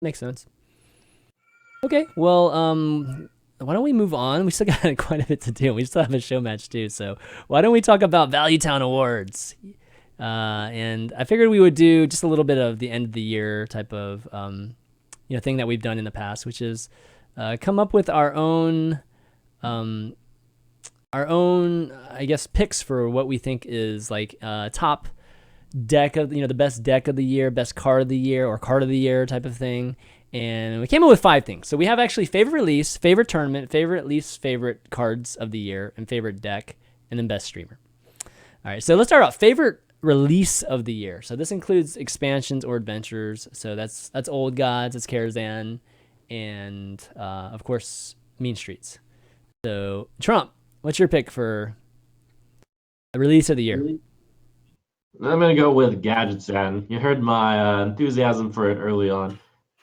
Makes sense. Okay, well, why don't we move on? We still got quite a bit to do. We still have a show match too, so why don't we talk about Value Town Awards? And I figured we would do just a little bit of the end of the year type of thing that we've done in the past, which is come up with um, I guess picks for what we think is like top deck of the best deck of the year, best card of the year, or card of the year type of thing. And we came up with 5 things. So we have actually favorite release, favorite tournament, favorite least favorite cards of the year, and favorite deck, and then best streamer. All right, so let's start out favorite release of the year. So this includes expansions or adventures. So that's Old Gods, it's Karazhan, and of course Mean Streets. So Trump, what's your pick for the release of the year? I'm gonna go with Gadget Zen. You heard my enthusiasm for it early on,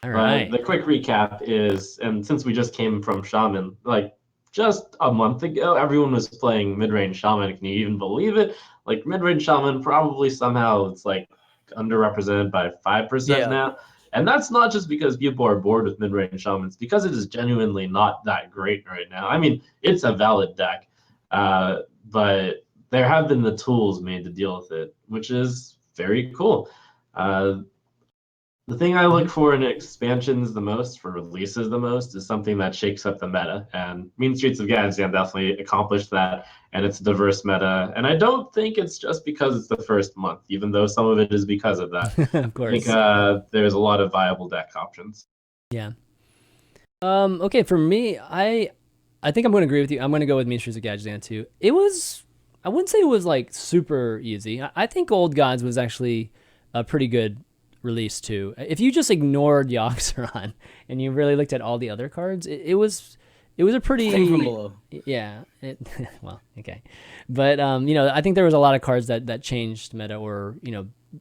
All but right. the quick recap is, and since we just came from Shaman, like just a month ago, everyone was playing mid-range Shaman. Can you even believe it? Like mid-range Shaman, probably somehow it's like underrepresented by 5% Yeah. now. And that's not just because people are bored with mid-range Shamans, because it is genuinely not that great right now. I mean, it's a valid deck, but there have been the tools made to deal with it, which is very cool. Uh, the thing I Mm-hmm. look for in expansions the most, for releases the most, is something that shakes up the meta. And Mean Streets of Gadsden definitely accomplished that, and it's a diverse meta. And I don't think it's just because it's the first month, even though some of it is because of that. Of I think course. there's a lot of viable deck options. Yeah. Okay, for me, I think I'm going to agree with you. I'm going to go with Mean Streets of Gadgetzan too. It was, I wouldn't say it was like super easy. I think Old Gods was actually a pretty good release too. If you just ignored Yoxeron and you really looked at all the other cards, it was a Sing from pretty, below. yeah. Well, okay, but I think there was a lot of cards that changed meta, or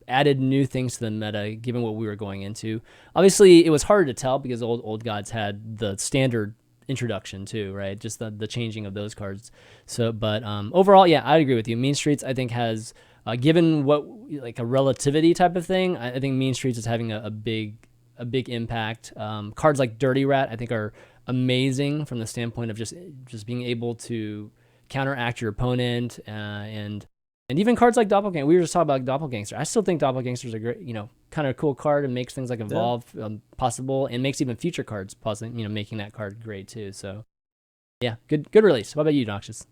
added new things to the meta given what we were going into. Obviously, it was hard to tell because old gods had the standard introduction too, right? Just the changing of those cards. So, but overall, yeah, I'd agree with you. Mean Streets, I think, has given what like a relativity type of thing. I think Mean Streets is having a big impact. Cards like Dirty Rat, I think, are amazing from the standpoint of just being able to counteract your opponent, and even cards like Doppelganger. We were just talking about Doppelgangster. I still think Doppelgangster is a great, kind of cool card, and makes things like Yeah. Evolve possible, and makes even future cards possible, making that card great too. So yeah, good release. What about you, Noxious?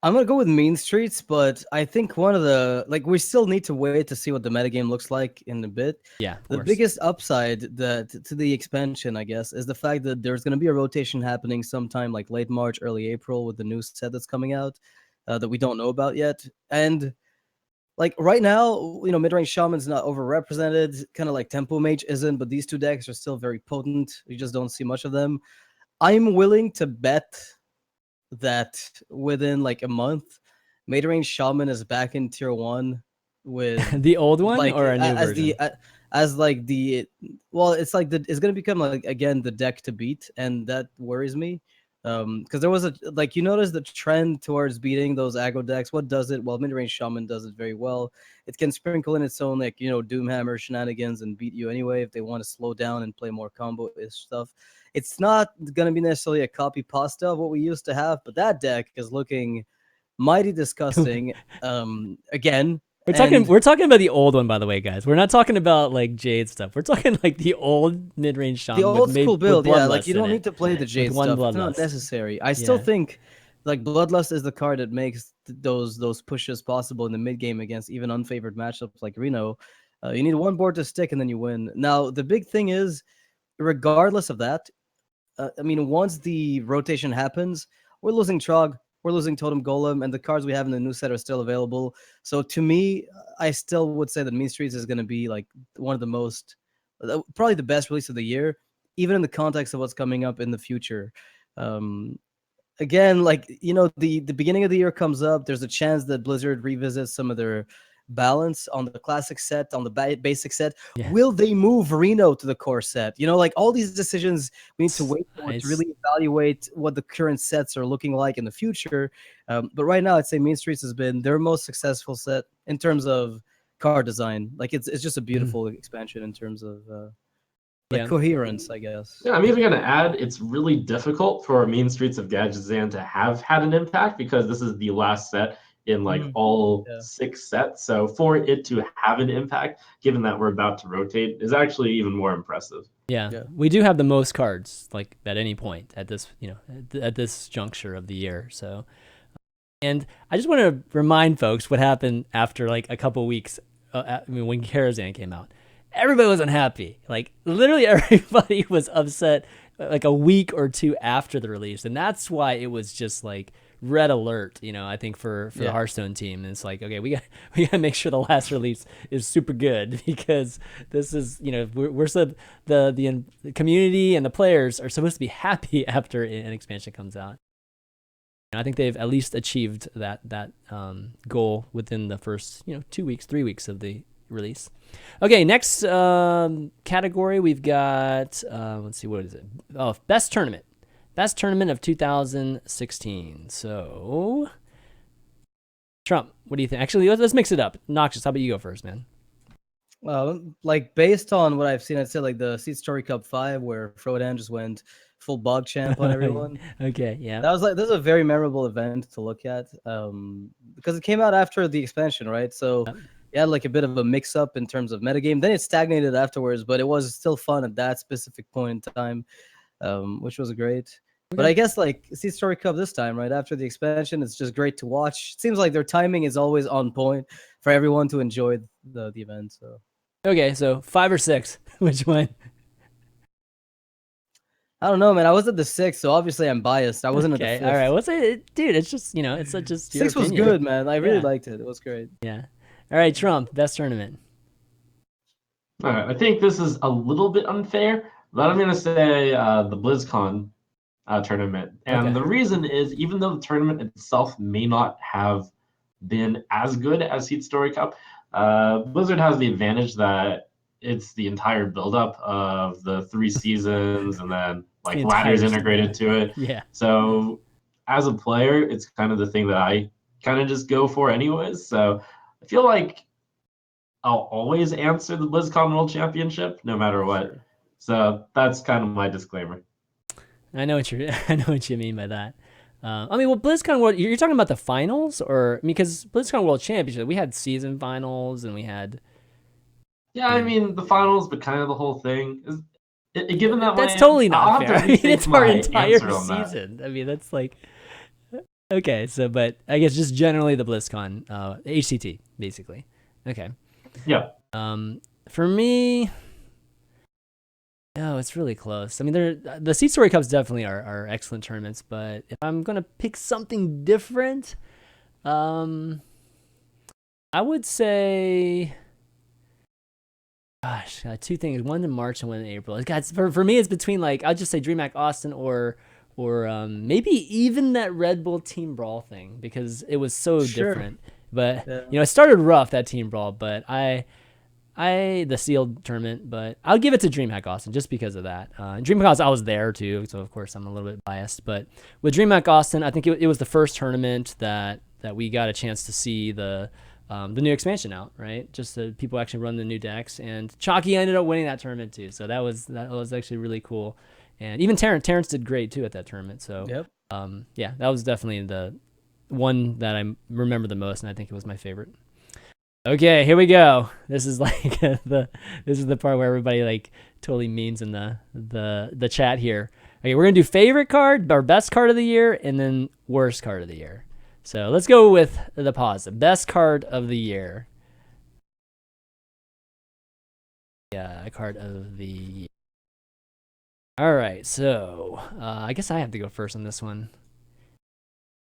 I'm gonna go with Mean Streets, but I think one of the we still need to wait to see what the metagame looks like in a bit. Yeah, of The course. biggest upside that to the expansion, I guess, is the fact that there's gonna be a rotation happening sometime like late March, early April with the new set that's coming out that we don't know about yet. And like right now, mid-range shaman's not overrepresented, kind of like tempo mage isn't, but these two decks are still very potent. You just don't see much of them. I'm willing to bet that within like a month, Mid-range Shaman is back in tier one with The old one like or a new as version? the as like the well, it's like it's gonna become like again the deck to beat, and that worries me. Because there was a you notice the trend towards beating those aggro decks. What does it? Well, mid-range Shaman does it very well. It can sprinkle in its own Doomhammer shenanigans and beat you anyway if they want to slow down and play more combo-ish stuff. It's not going to be necessarily a copy pasta of what we used to have, but that deck is looking mighty disgusting. Again, We're talking and we're talking about the old one, by the way, guys. We're not talking about like Jade stuff. We're talking like the old mid-range the Shaman old school with build, yeah, like you bloodlust in don't it, need to play the with Jade one stuff. It's not bloodlust. necessary. I still Yeah. think like Bloodlust is the card that makes those pushes possible in the mid game against even unfavored matchups like Reno. You need one board to stick and then you win. Now the big thing is, regardless of that, I mean, once the rotation happens, we're losing Trog, we're losing Totem Golem, and the cards we have in the new set are still available. So to me, I still would say that Mean Streets is going to be like one of the most, probably the best release of the year, even in the context of what's coming up in the future. Um, Again, the beginning of the year comes up. There's a chance that Blizzard revisits some of their balance on the classic set, on the basic set. Yeah. Will they move Reno to the core set? Like all these decisions we need to wait for to Nice. really evaluate what the current sets are looking like in the future. But right now, I'd say Mean Streets has been their most successful set in terms of card design. Like it's just a Mhm. beautiful expansion in terms of Like Yeah. coherence, I guess. Yeah, I'm even going to add it's really difficult for Mean Streets of Gadgetzan to have had an impact because this is the last set in like all Yeah. 6 sets. So for it to have an impact, given that we're about to rotate, is actually even more impressive. Yeah. Yeah. We do have the most cards like at any point at this, at this juncture of the year. So, and I just want to remind folks what happened after like a couple weeks. When Karazhan came out, everybody was unhappy. Like literally everybody was upset like a week or two after the release, and that's why it was just like red alert. I think for the Hearthstone team, and it's like, okay, we got to make sure the last release is super good because this is we're so the community and the players are supposed to be happy after an expansion comes out. I think they've at least achieved that goal within the first 2 weeks, 3 weeks of the release. Okay, next category we've got let's see, what is it? Oh, best tournament of 2016. So Trump, what do you think? Actually, let's mix it up. Noxious, how about you go first, man? Like based on what I've seen, I'd say like the Seed Story Cup 5 where Frodan just went full bog champ on everyone. Okay, yeah. This is a very memorable event to look at because it came out after the expansion, right? So it had like a bit of a mix up in terms of metagame. Then it stagnated afterwards, but it was still fun at that specific point in time, which was great. But I guess like Seed Story Cup this time, right after the expansion, it's just great to watch. It seems like their timing is always on point for everyone to enjoy the event. So okay, so 5 or 6, which one? I don't know, man. I was at the 6, so obviously I'm biased. I wasn't at the 5th. All right. What's it, dude? It's just it's just your 6 was opinion. good, man. I really liked it. It was great. Yeah. All right, Trump, best tournament. All right, I think this is a little bit unfair, but I'm going to say the BlizzCon tournament. And the reason is, even though the tournament itself may not have been as good as Seed Story Cup, Blizzard has the advantage that it's the entire buildup of the 3 seasons and then like ladders integrated to it. Yeah. So as a player, it's kind of the thing that I kind of just go for anyways. So I feel like I'll always answer the BlizzCon World Championship no matter what. Sure. So that's kind of my disclaimer. I know what you mean by that. BlizzCon World, you're talking about the finals, or because BlizzCon World Championship, we had season finals and we had. Yeah, I mean the finals, but kind of the whole thing. Given that that's totally not fair. I mean, it's our entire season. I mean, that's like. Okay, so but I guess just generally the BlizzCon, HCT basically. Okay. Yeah. For me. No, it's really close. I mean, the Seed Story Cups definitely are excellent tournaments, but if I'm gonna pick something different, I would say, gosh, 2 things: one in March and one in April. God, for me, it's between like I'll just say DreamHack Austin or maybe even that Red Bull Team Brawl thing because it was so different. But it started rough, that Team Brawl, but the sealed tournament, but I'll give it to DreamHack Austin just because of that. DreamHack Austin, I was there too, so of course I'm a little bit biased. But with DreamHack Austin, I think it was the first tournament that we got a chance to see the new expansion out, right? Just the people actually run the new decks, and Chalky ended up winning that tournament too. So that was actually really cool, and even Terrence did great too at that tournament. So that was definitely the one that I remember the most, and I think it was my favorite. Okay, here we go. This is like this is the part where everybody like totally memes in the chat here. Okay, we're gonna do favorite card, our best card of the year, and then worst card of the year. So let's go with the positive. Best card of the year. Yeah, card of the year. All right, so I guess I have to go first on this one.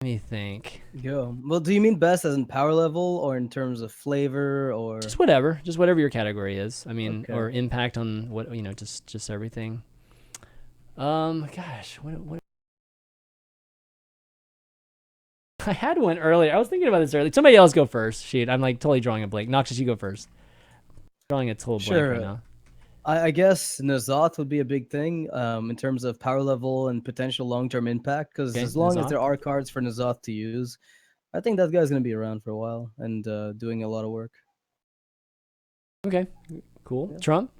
Let me think. Go. Well, do you mean best as in power level or in terms of flavor or just whatever your category is? I mean, or impact on what just everything. Gosh, what? I had one earlier. I was thinking about this earlier. Somebody else go first. Shoot, I'm like totally drawing a blank. Noxious, you go first. Drawing a total blank right now. I guess N'Zoth would be a big thing in terms of power level and potential long-term impact, because as long as there are cards for N'Zoth to use, I think that guy's going to be around for a while and doing a lot of work. Okay, cool. Yeah. Trump?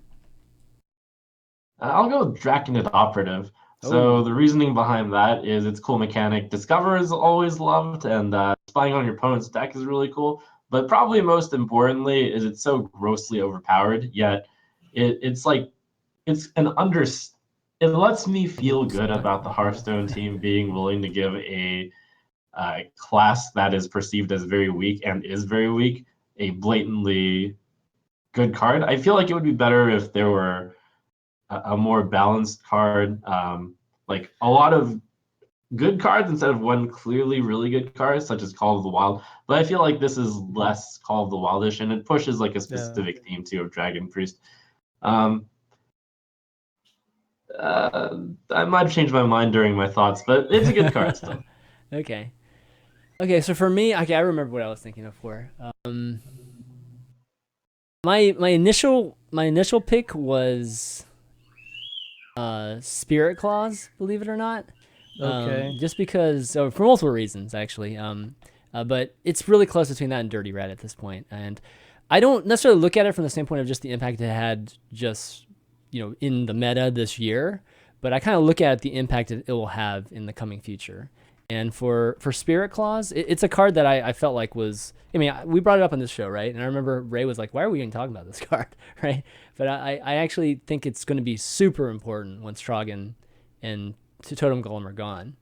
I'll go with Draconid Operative. So Oh, the reasoning behind that is its cool mechanic. Discover is always loved, and spying on your opponent's deck is really cool. But probably most importantly is it's so grossly overpowered. Yet it's like it's an under. It lets me feel good about the Hearthstone team being willing to give a class that is perceived as very weak and is very weak a blatantly good card. I feel like it would be better if there were a more balanced card, like a lot of good cards instead of one clearly really good card, such as Call of the Wild. But I feel like this is less Call of the Wildish, and it pushes like a yeah. specific theme too of Dragon Priest. Um, I might have changed my mind during my thoughts, but it's a good card still. Okay. Okay, so for me, okay, I remember what I was thinking of for. My initial pick was Spirit Claws, believe it or not. Okay. Just because, so for multiple reasons actually. But it's really close between that and Dirty Rat at this point, and I don't necessarily look at it from the standpoint of just the impact it had, just in the meta this year, but I kind of look at the impact it will have in the coming future. And for Spirit Claws, it's a card that I felt like was, I mean, we brought it up on this show, right? And I remember Ray was like, why are we even talking about this card, right? But I actually think it's going to be super important when Strogan and Totem Golem are gone.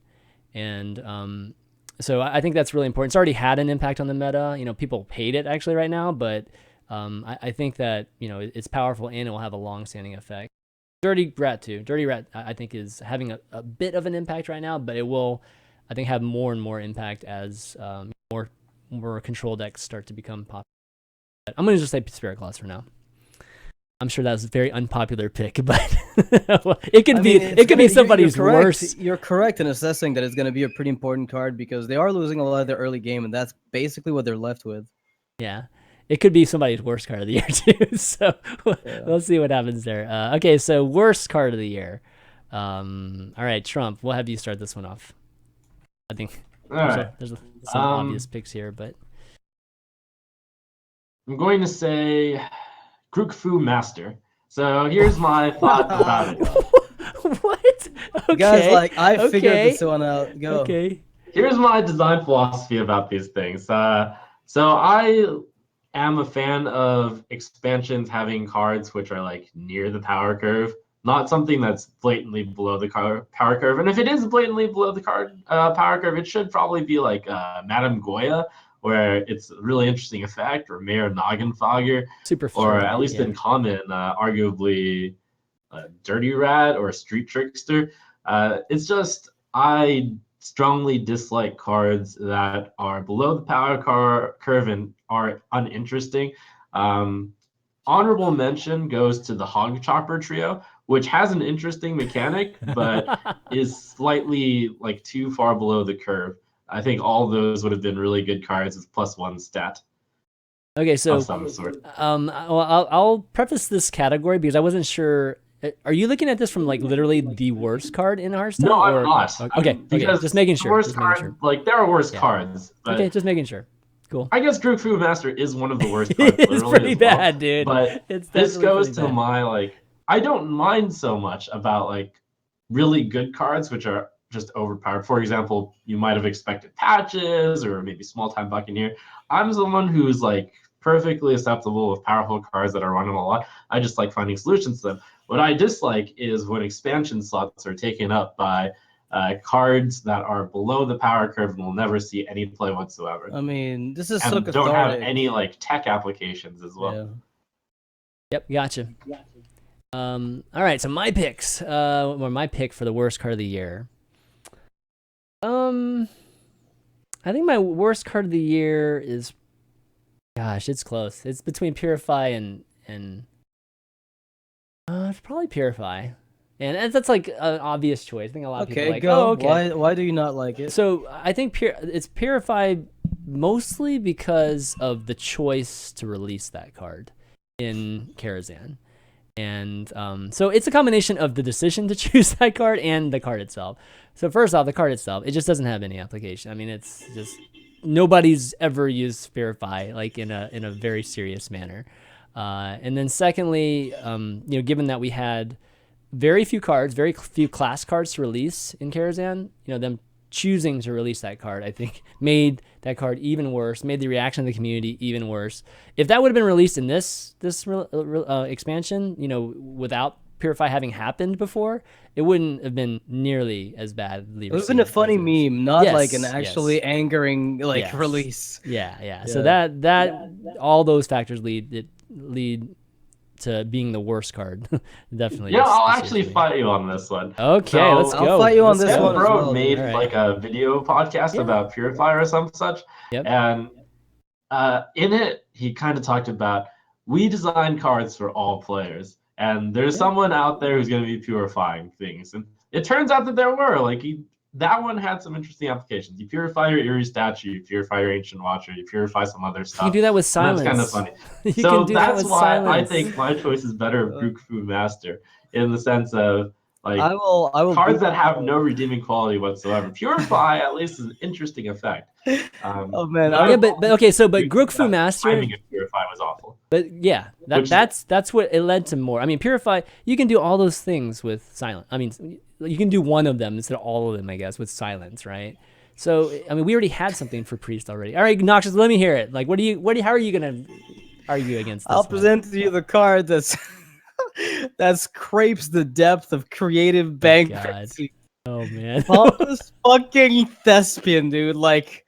And so I think that's really important. It's already had an impact on the meta. People hate it actually right now, but I think that, it's powerful and it will have a long-standing effect. Dirty Rat too. Dirty Rat, I think, is having a bit of an impact right now, but it will, I think, have more and more impact as more control decks start to become popular. I'm going to just say Spirit Claws for now. I'm sure that was a very unpopular pick, but it could be somebody's worst. You're correct in assessing that it's going to be a pretty important card because they are losing a lot of their early game, and that's basically what they're left with. Yeah, it could be somebody's worst card of the year too. So we'll see what happens there. Okay, so worst card of the year. All right, Trump, we'll have you start this one off. I think All right. there's some obvious picks here, but I'm going to say Crook Fu Master. So here's my thought about it. What? Okay. Guys, I figured this one out. Go. Okay. Here's my design philosophy about these things. So I am a fan of expansions having cards which are like near the power curve, not something that's blatantly below the power curve. And if it is blatantly below the power curve, it should probably be like Madame Goya, where it's a really interesting effect, or Mayor Noggenfogger, Super or short, at least in common, arguably Dirty Rat or Street Trickster. It's just I strongly dislike cards that are below the power curve and are uninteresting. Honorable mention goes to the Hog Chopper trio, which has an interesting mechanic, but is slightly like too far below the curve. I think all those would have been really good cards with +1 stat. Okay, so Of some sort. well, I'll preface this category because I wasn't sure. Are you looking at this from like literally the worst card in Hearthstone? No, I'm not. Okay, Because just making sure. Worst card, like there are worse cards. But okay, just making sure. Cool. I guess Groot Fu Master is one of the worst cards. It's pretty bad, dude. But this goes to my like, I don't mind so much about like really good cards which are just overpowered. For example, you might have expected Patches or maybe Small Time Buccaneer. I'm someone who's like perfectly acceptable with powerful cards that are running a lot. I just like finding solutions to them. What I dislike is when expansion slots are taken up by cards that are below the power curve and will never see any play whatsoever. I mean, this is and so don't cathartic. have any like tech applications as well. Yeah. Yep, gotcha. All right, so my picks, or my pick for the worst card of the year. I think my worst card of the year is, gosh, it's close. It's between Purify and it's probably Purify, and that's like an obvious choice. I think a lot of people are like, go. oh, okay. Why do you not like it? So I think it's Purify mostly because of the choice to release that card in Karazhan. And so it's a combination of the decision to choose that card and the card itself. So first off, the card itself, it just doesn't have any application. I mean, it's just nobody's ever used Purify like in a very serious manner. And then secondly, given that we very few cards, very few class cards to release in Karazhan. You know, them choosing to release that card, I think, made that card even worse, made the reaction of the community even worse. If that would have been released in this expansion, you know, without Purify having happened before, it wouldn't have been nearly as badly. It would have been a funny meme, not like an actually angering release. Yeah. So that all those factors lead to being the worst card. Definitely. Yeah, I'll actually fight you on this one. Okay, so, let's go. I'll fight you on this one. Bro made like a video podcast about Purifier or some such, and in it he kind of talked about, we design cards for all players, and there's someone out there who's going to be purifying things, and it turns out that there were that one had some interesting applications. You purify your Eerie statue, you purify your Ancient Watcher, you purify some other stuff. You can do that with silence. That's kind of funny. You so can do that's that with why silence. I think my choice is better of Brookfu Master, in the sense of like I will cards that have no redeeming quality whatsoever. Purify at least is an interesting effect. Oh man, but Brookfu Master. Timing of Purify was awful. But yeah, that's what it led to more. I mean, Purify, you can do all those things with silence. I mean, you can do one of them instead of all of them, I guess, with silence, right? So I mean, we already had something for Priest already. All right, Noxious, let me hear it. Like, how are you gonna argue against this? I'll present to you the card that scrapes the depth of creative bankruptcy. Oh man, Pompous fucking Thespian, dude. Like,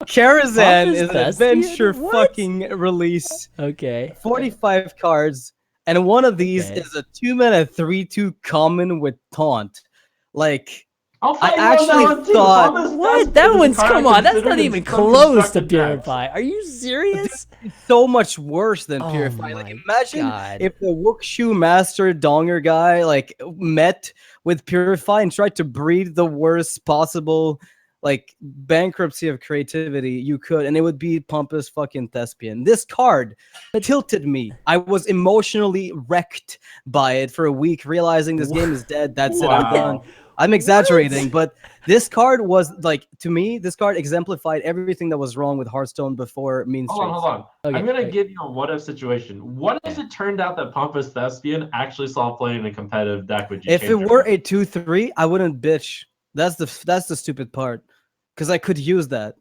Karazhan is an adventure fucking release. Okay. 45 cards, and one of these is a 2-mana 3/2 common with taunt. Like, I actually thought, what? That one's, come on, that's not even close to Purify. Are you serious? It's so much worse than Purify. Like, imagine if the Wuxu Master Donger guy like met with Purify and tried to breed the worst possible like bankruptcy of creativity you could, and it would be Pompous fucking Thespian. This card tilted me. I was emotionally wrecked by it for a week, realizing this game is dead. That's it. I'm done. I'm exaggerating, but this card was like, to me, this card exemplified everything that was wrong with Hearthstone before Mean Streets. Hold on. Okay, I'm gonna give you a what if situation. What if it turned out that Pompous Thespian actually saw play in a competitive deck with you? If it were a 2/3, I wouldn't bitch. That's the stupid part, because I could use that.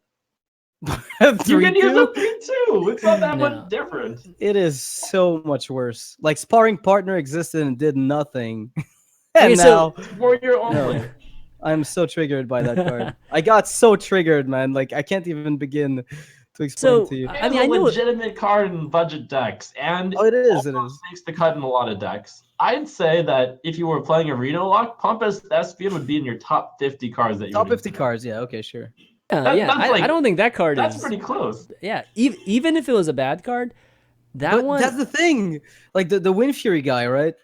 You can use a 3/2. It's not that much different. It is so much worse. Like, Sparring Partner existed and did nothing. And now, for your own I'm so triggered by that card. I got so triggered, man. Like, I can't even begin to explain to you. I mean, I know legitimate card in budget decks, and it is. Makes the cut in a lot of decks. I'd say that if you were playing Arena Lock, Pompous Thespian would be in your top 50 cards that you top 50 cards. Yeah. Okay. Sure. I don't think that card that's pretty close. Yeah. Even if it was a bad card, one. That's the thing. Like the Wind Fury guy, right?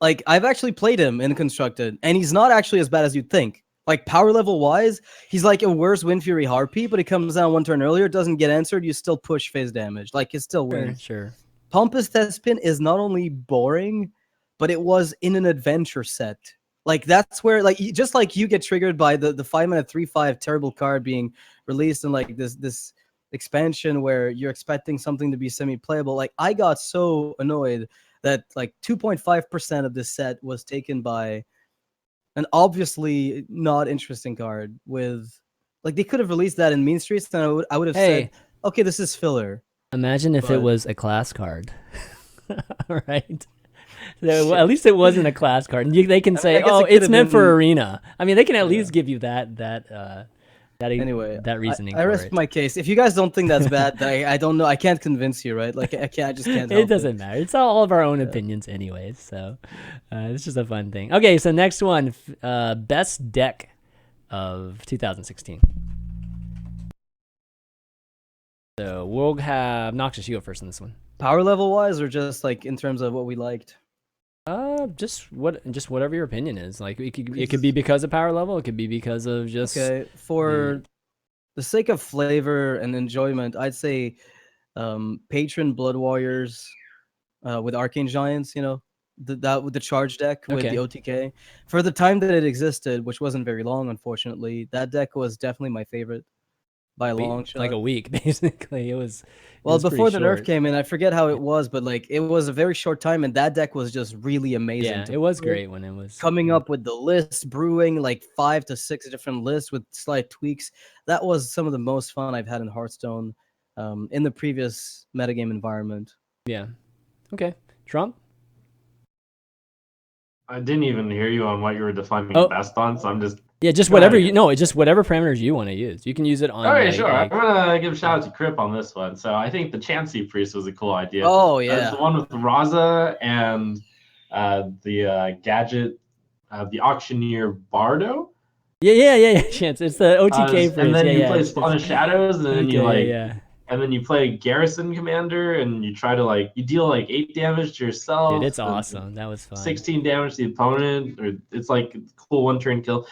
Like, I've actually played him in Constructed, and he's not actually as bad as you'd think. Like, power level wise, he's like a worse Wind Fury Harpy, but he comes down one turn earlier, doesn't get answered, you still push phase damage. Like, it still wins. Sure. Pompous Thespian is not only boring, but it was in an adventure set. Like, that's where, like, just like you get triggered by the 5-mana 3/5 terrible card being released in like this expansion where you're expecting something to be semi-playable. Like, I got so annoyed that like 2.5% of this set was taken by an obviously not interesting card with, like, they could have released that in Mean Streets, and I would have said, okay, this is filler. Imagine if it was a class card. All right. So, at least it wasn't a class card. And they can say, oh, it's meant for Arena. I mean, they can at least give you that reasoning. I rest my case. If you guys don't think that's bad, I don't know. I can't convince you, right? Like, I just can't. It doesn't matter. It's all of our own opinions, anyways. So it's just a fun thing. Okay, so next one, best deck of 2016. So we'll have Noxious. You go first on this one. Power level wise, or just like in terms of what we liked? Just whatever your opinion is. Like, it could be because of power level. It could be because of just. Okay, for the sake of flavor and enjoyment, I'd say Patron Blood Warriors with Arcane Giants. You know, that with the charge deck with the OTK. For the time that it existed, which wasn't very long, unfortunately, that deck was definitely my favorite. by a long shot. Like a week, basically. It was Well, pretty before the nerf short. came in, I forget how it was, but like it was a very short time, and that deck was just really amazing. Yeah, to it was play. great when it was Coming up with the list, brewing like 5 to 6 different lists with slight tweaks. That was some of the most fun I've had in Hearthstone, in the previous metagame environment. Yeah. Okay. Trump? I didn't even hear you on what you were defining Oh. best on, so I'm just. Yeah, just Go whatever ahead. just whatever parameters you want to use. You can use it on All right, like, sure. I'm gonna give a shout out to Crip on this one. So I think the Chansey Priest was a cool idea. Oh That's yeah, the one with Raza and the gadget, the Auctioneer Bardo. Yeah. Chance. It's the OTK And priest. then you Yeah. play Spawn of Shadows, and then you Okay, like, yeah. and then you play Garrison Commander, and you try to like, you deal like 8 damage to Dude, yourself, it's and awesome. That was fun. 16 damage to the opponent, or it's like a cool 1-turn kill.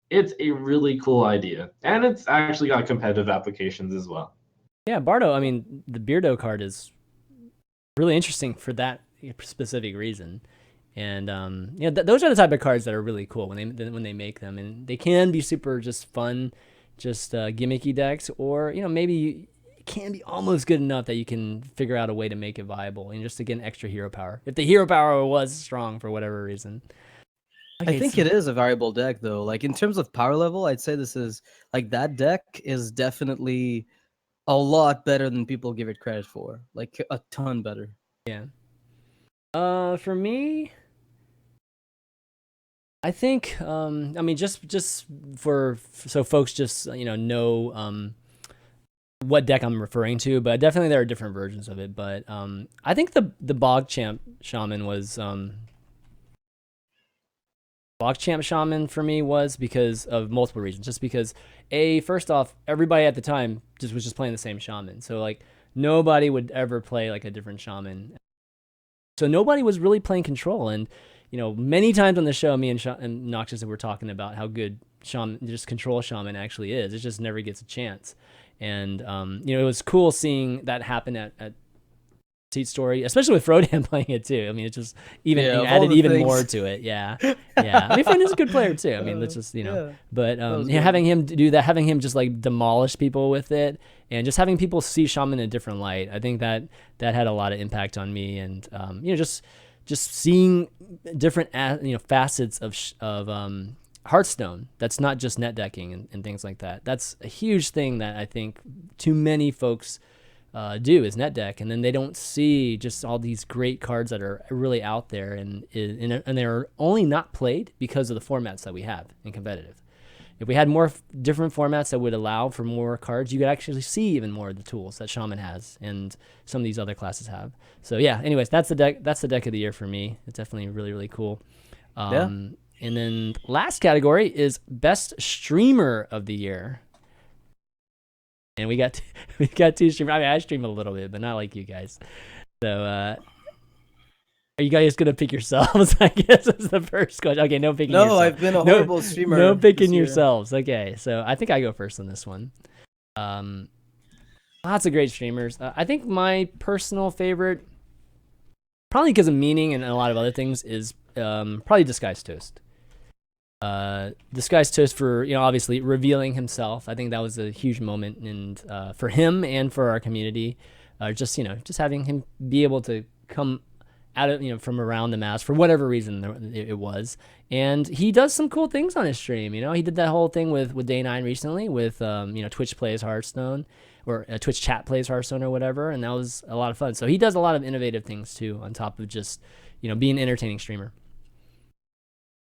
It's a really cool idea, and it's actually got competitive applications as well. Yeah, Bardo, I mean, the Beardo card is really interesting for that specific reason. And those are the type of cards that are really cool when they make them, and they can be super just fun, just gimmicky decks, or maybe it can be almost good enough that you can figure out a way to make it viable and just to get an extra hero power if the hero power was strong for whatever reason. Okay, I think it is a variable deck though. Like in terms of power level, I'd say this is like that deck is definitely a lot better than people give it credit for. Like a ton better. Yeah. For me, I think I mean just for so folks just know what deck I'm referring to, but definitely there are different versions of it. But I think the Bog Champ Shaman was Bog Champ Shaman for me was because of multiple reasons. Just because first off, everybody at the time was just playing the same Shaman, so like nobody would ever play like a different Shaman. So nobody was really playing control, and many times on the show, me and Noxious were talking about how good Shaman, just control Shaman actually is. It just never gets a chance. And it was cool seeing that happen at Seat Story, especially with Frodan playing it too. I mean, it just added even more to it. Yeah. I mean, Frodan's a good player too. I mean, let's just but having him do that, having him just like demolish people with it, and just having people see Shaman in a different light, I think that had a lot of impact on me, and just seeing different facets of Hearthstone that's not just net decking and things like that. That's a huge thing that I think too many folks do is net deck, and then they don't see just all these great cards that are really out there, and they're only not played because of the formats that we have in competitive. If we had more different formats that would allow for more cards, you could actually see even more of the tools that Shaman has and some of these other classes have. So yeah, anyways, that's the deck of the year for me. It's definitely really, really cool. And then last category is best streamer of the year. And we got two streamers. I mean, I stream a little bit, but not like you guys. So are you guys gonna pick yourselves? I guess is the first question. Okay, no picking. No, I've been a horrible streamer. No picking yourselves. Okay, so I think I go first on this one. Lots of great streamers. I think my personal favorite, probably because of meaning and a lot of other things, is probably Disguised Toast. Disguised Toast for obviously revealing himself. I think that was a huge moment, and for him and for our community, just having him be able to come out of from around the mask for whatever reason it was, and he does some cool things on his stream. He did that whole thing with Day 9 recently with Twitch plays Hearthstone, or Twitch chat plays Hearthstone or whatever, and that was a lot of fun. So he does a lot of innovative things too, on top of just being an entertaining streamer.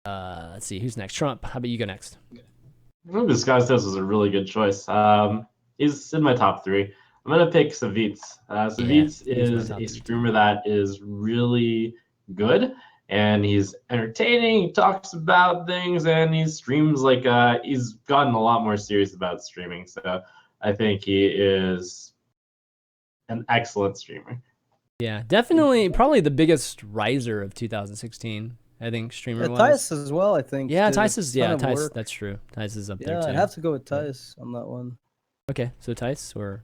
Let's see, who's next? Trump, how about you go next? I think Disguised Toast was a really good choice. He's in my top 3. I'm gonna pick Savitz. Savitz is a streamer that is really good, and he's entertaining. He talks about things, and he streams like he's gotten a lot more serious about streaming. So I think he is an excellent streamer. Yeah, definitely, probably the biggest riser of 2016. I think streamer wise. Tice as well, I think. Yeah, Tice is Tice. That's true. Tice is up there too. Yeah, I'd have to go with Tice on that one. Okay, so Tice or.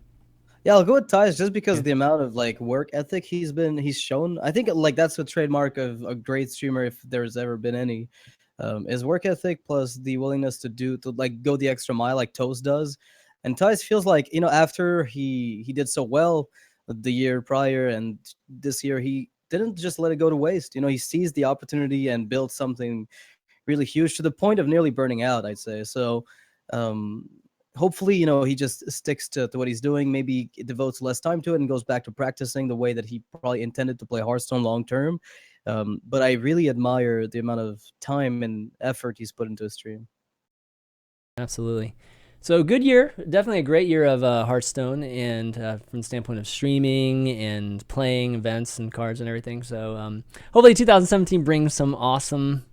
Yeah, I'll go with Tice just because of the amount of work ethic he's shown. I think that's a trademark of a great streamer if there's ever been any. Is work ethic plus the willingness to like go the extra mile like Toast does. And Tice feels like, after he did so well the year prior and this year, he didn't just let it go to waste. He seized the opportunity and built something really huge to the point of nearly burning out, I'd say. So um, hopefully, he just sticks to what he's doing, maybe devotes less time to it and goes back to practicing the way that he probably intended to play Hearthstone long term. But I really admire the amount of time and effort he's put into his stream. Absolutely. So good year, definitely a great year of Hearthstone, and from the standpoint of streaming and playing events and cards and everything. So hopefully 2017 brings some awesome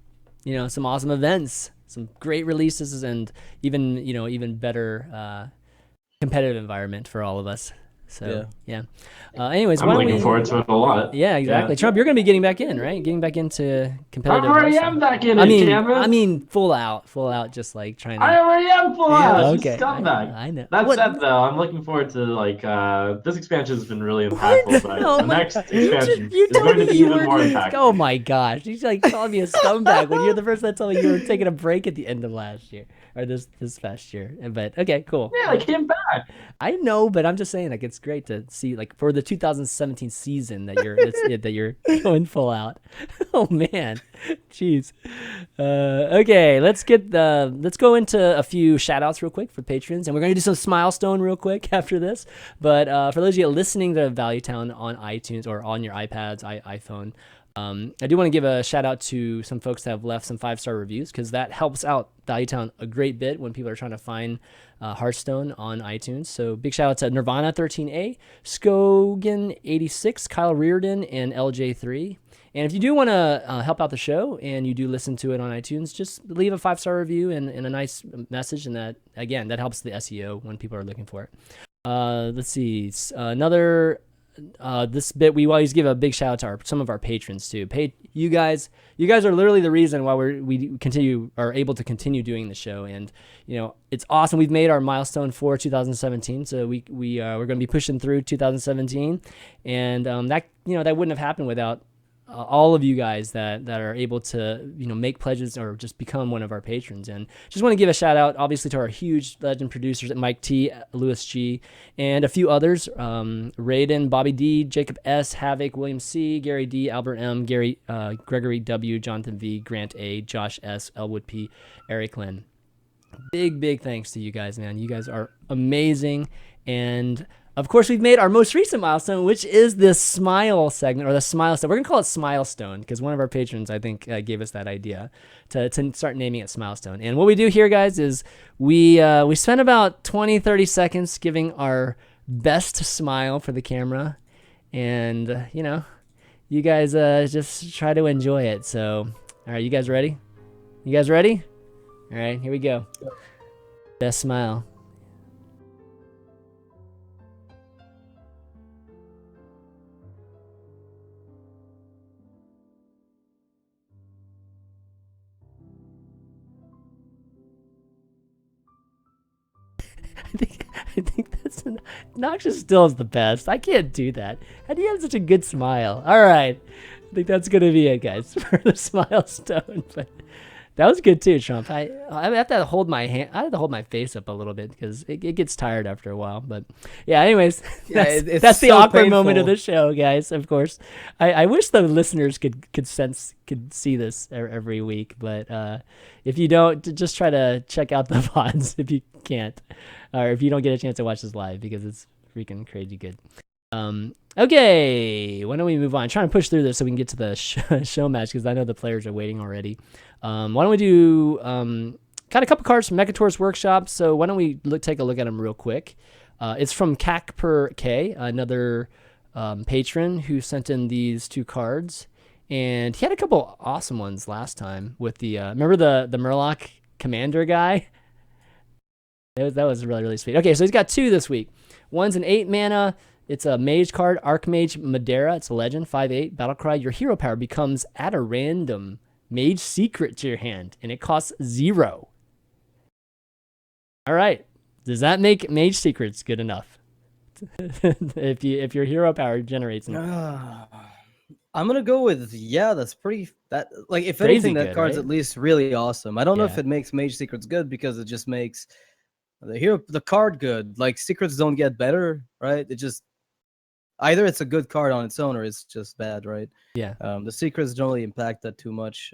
events, some great releases, and even better competitive environment for all of us. So yeah. Anyways, I'm looking forward to it a lot. Yeah, exactly. Yeah. Trump, you're going to be getting back in, right? Getting back into competitive. I already am back in. I mean, full out, just like trying to. I already am full out. Okay, scumbag. I know. That said, though, I'm looking forward to this expansion has been really impactful, but the next expansion is going to be even more impactful. Oh my gosh, you like calling me a scumbag when you're the person that told me you were taking a break at the end of last year or this past year. But okay, cool. Yeah, I came back. I know, but I'm just saying, like, it's great to see, like, for the 2017 season that you're going full out. Oh man, jeez. Okay, let's go into a few shout outs real quick for patrons, and we're gonna do some Smilestone real quick after this. But for those of you listening to Value Town on iTunes or on your iPads, iPhone. I do want to give a shout out to some folks that have left some 5-star reviews, because that helps out Valuetown a great bit when people are trying to find Hearthstone on iTunes. So big shout out to Nirvana13A, Skogan86, Kyle Reardon, and LJ3. And if you do want to help out the show and you do listen to it on iTunes, just leave a 5-star review and a nice message, and that helps the SEO when people are looking for it. Let's see, another. This bit, we always give a big shout out to some of our patrons too. You guys are literally the reason why we are able to continue doing the show, and it's awesome. We've made our milestone for 2017, so we're going to be pushing through 2017, and that wouldn't have happened without all of you guys that are able to make pledges or just become one of our patrons. And just want to give a shout out obviously to our huge legend producers at Mike T, Lewis G, and a few others, Raiden, Bobby D, Jacob S, Havoc, William C, Gary D, Albert M, Gregory W, Jonathan V, Grant A, Josh S, Elwood P, Eric Lynn. Big thanks to you guys, man. You guys are amazing. And of course, we've made our most recent milestone, which is this Smile segment, or the Smile Stone. We're going to call it Smilestone because one of our patrons, I think, gave us that idea to start naming it Smilestone. And what we do here, guys, is we spend about 20, 30 seconds giving our best smile for the camera. And, you guys just try to enjoy it. So, all right, you guys ready? All right, here we go. Best smile. I think that's Noxious still is the best. I can't do that. How do you have such a good smile? All right, I think that's gonna be it, guys, for the Smilestone. But that was good too, Trump. I have to hold my hand. I have to hold my face up a little bit because it gets tired after a while. But yeah, anyways, that's the awkward moment of the show, guys. Of course, I wish the listeners could see this every week. But if you don't, just try to check out the VODs if you can't, or if you don't get a chance to watch this live, because it's freaking crazy good. Okay, why don't we move on? I'm trying to push through this so we can get to the show match, because I know the players are waiting already. Why don't we do got a couple cards from Mekkatorque Workshop, so why don't we take a look at them real quick. It's from CAC per K, another patron who sent in these two cards, and he had a couple awesome ones last time with the remember the Murloc Commander guy? That was really sweet. Okay, so he's got two this week. One's an 8 mana. It's a mage card, Archmage Madera. It's a legend, 5/8. Battlecry. Your hero power becomes add a random mage secret to your hand, and it costs 0. All right. Does that make mage secrets good enough? if your hero power generates enough. I'm gonna go with that's pretty like if Crazy anything that good, card's right? at least really awesome. I don't know if Yeah. it makes Mage Secrets good because it just makes the card good. Like secrets don't get better, right? It just either it's a good card on its own or it's just bad, right? Yeah. The secrets don't really impact that too much.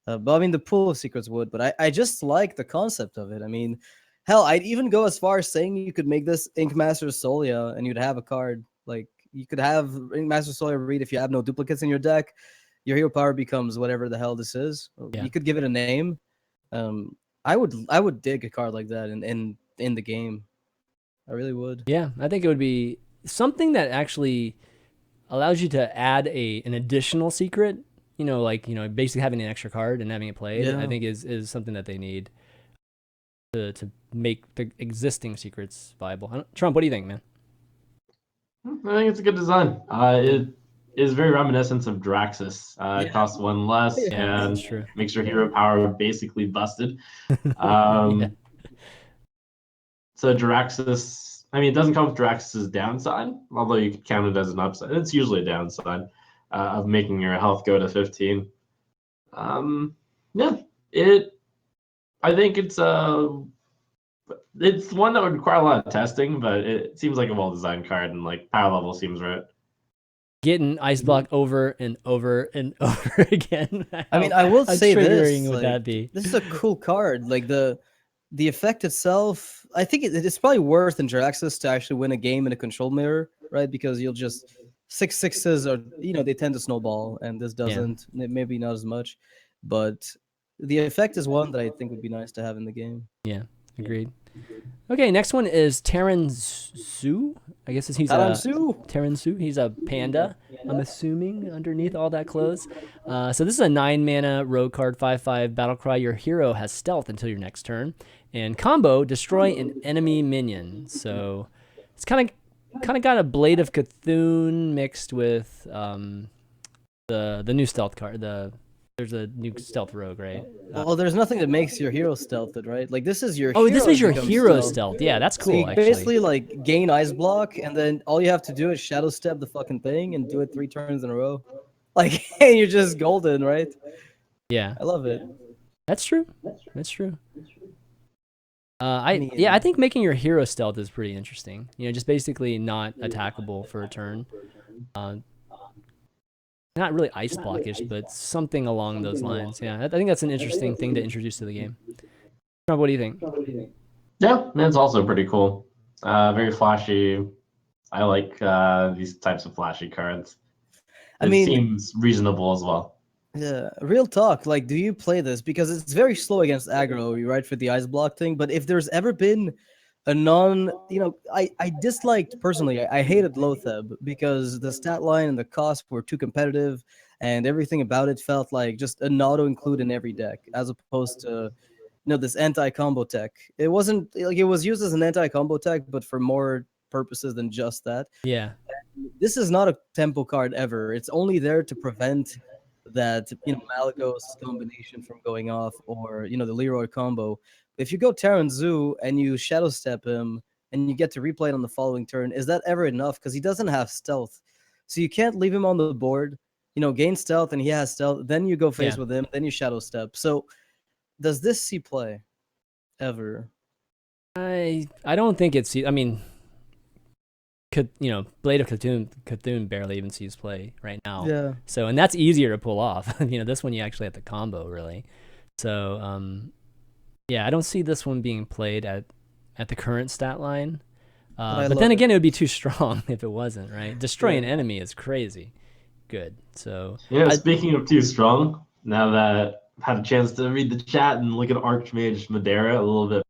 But I mean, the pool of secrets would. But I just like the concept of it. I mean, hell, I'd even go as far as saying you could make this Ink Master Solia and you'd have a card. Like, you could have Ink Master Solia read if you have no duplicates in your deck. Your hero power becomes whatever the hell this is. Yeah. You could give it a name. I would dig a card like that in the game. I really would. Yeah. I think it would be something that actually allows you to add an additional secret. Like basically having an extra card and having it played. I Yeah. think is something that they need to make the existing secrets viable. Trump, what do you think, man? I think it's a good design. It is very reminiscent of Draxus. It Yeah. costs one less Yeah, that's and true. makes your hero power basically busted. Yeah. So Draxus, I mean, it doesn't come with Draxus's downside, although you could count it as an upside. It's usually a downside of making your health go to 15. Yeah, it. I think it's one that would require a lot of testing, but it seems like a well-designed card, and like power level seems right. Getting ice block over and over and over again. I mean, I will how say triggering this. would that Like, be? this is a cool card. Like the effect itself, I think it's probably worth in Jiraxis to actually win a game in a control mirror, right? Because you'll just 6/6s are they tend to snowball, and this doesn't. Maybe not as much, but the effect is one that I think would be nice to have in the game. Yeah, agreed. Okay, next one is Terran Su. I guess he's Taransu! Terran Su. He's a panda, I'm assuming, underneath all that clothes. So this is a 9-mana rogue card, 5/5 battle cry. Your hero has stealth until your next turn, and combo destroy an enemy minion. So it's kind of got a Blade of Cthulhu mixed with the new stealth card. There's a new stealth rogue, right? Well, there's nothing that makes your hero stealthed, right? Like this is your. Oh, this hero is your becomes hero stealth. Yeah, that's So cool. you Actually, basically like gain ice block, and then all you have to do is shadow step the fucking thing and do it 3 turns in a row. Like you're just golden, right? yeah, I love it. that's true. That's true. mean- I think making your hero stealth is pretty interesting. Just basically not attackable for a turn. Not really ice blockish, but something along those lines. Yeah, I think that's an interesting thing to introduce to the game. Trump, what do you think? Yeah, it's also pretty cool. Very flashy. I like these types of flashy cards. I It mean, seems reasonable as well. yeah, real talk. Like, do you play this? Because it's very slow against aggro, right? For the ice block thing. But if there's ever been a I disliked personally. I hated Lotheb because the stat line and the cost were too competitive, and everything about it felt like just an auto include in every deck, as opposed to this anti-combo tech. It wasn't like it was used as an anti-combo tech, but for more purposes than just that. Yeah, This is not a tempo card ever. It's only there to prevent that Malagos combination from going off, or the Leroy combo. If you go Terran Zoo and you shadow step him and you get to replay it on the following turn, is that ever enough? Because he doesn't have stealth, so you can't leave him on the board. Gain stealth and he has stealth. Then you go face Yeah. with him. Then you shadow step. So does this see play ever? I don't think it's. I mean, Blade of Cthulhu barely even sees play right now. Yeah. So, and that's easier to pull off. This one you actually have to combo really. So, yeah, I don't see this one being played at the current stat line. But then again, it would be too strong if it wasn't, right? Destroy an enemy is crazy good. So, Speaking of too strong, now that I've had a chance to read the chat and look at Archmage Madeira a little bit,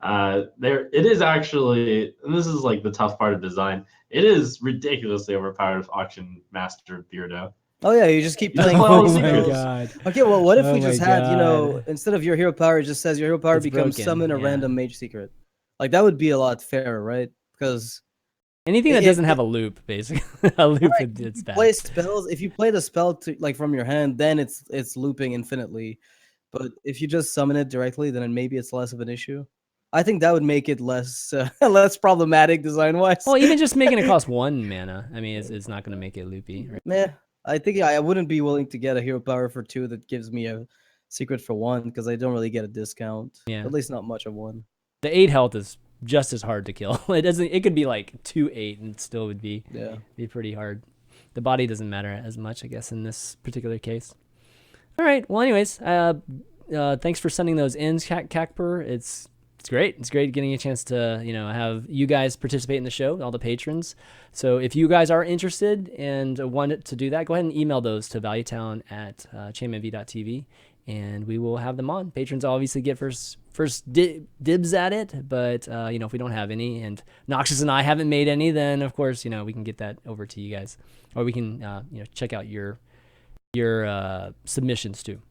it is actually, and this is like the tough part of design, it is ridiculously overpowered with Auction Master Beardo. Oh yeah, you just keep playing. Oh all my spells. god. Okay, well, what if Oh we just my had, God. instead of your hero power, it just says your hero power It's becomes broken, summon a yeah. random mage secret. Like that would be a lot fairer, right? Because Anything that doesn't have a loop, basically. A loop, it's bad. play spells. If you play the spell from your hand, then it's looping infinitely. But if you just summon it directly, then maybe it's less of an issue. I think that would make it less less problematic design wise. Well, even just making it cost 1 mana, I mean, it's not going to make it loopy. Right? Meh. I think I wouldn't be willing to get a hero power for 2 that gives me a secret for 1 because I don't really get a discount. Yeah. At least not much of one. The 8 health is just as hard to kill. It doesn't. It could be like 2-8 and it still would be pretty hard. The body doesn't matter as much, I guess, in this particular case. All right. Well, anyways, thanks for sending those in, Kakper. It's great. It's great getting a chance to have you guys participate in the show, all the patrons. So if you guys are interested and want to do that, go ahead and email those to valuetown@chanmanv.tv, and we will have them on. Patrons obviously get first dibs at it, but if we don't have any, and Noxious and I haven't made any, then of course we can get that over to you guys, or we can check out your submissions too.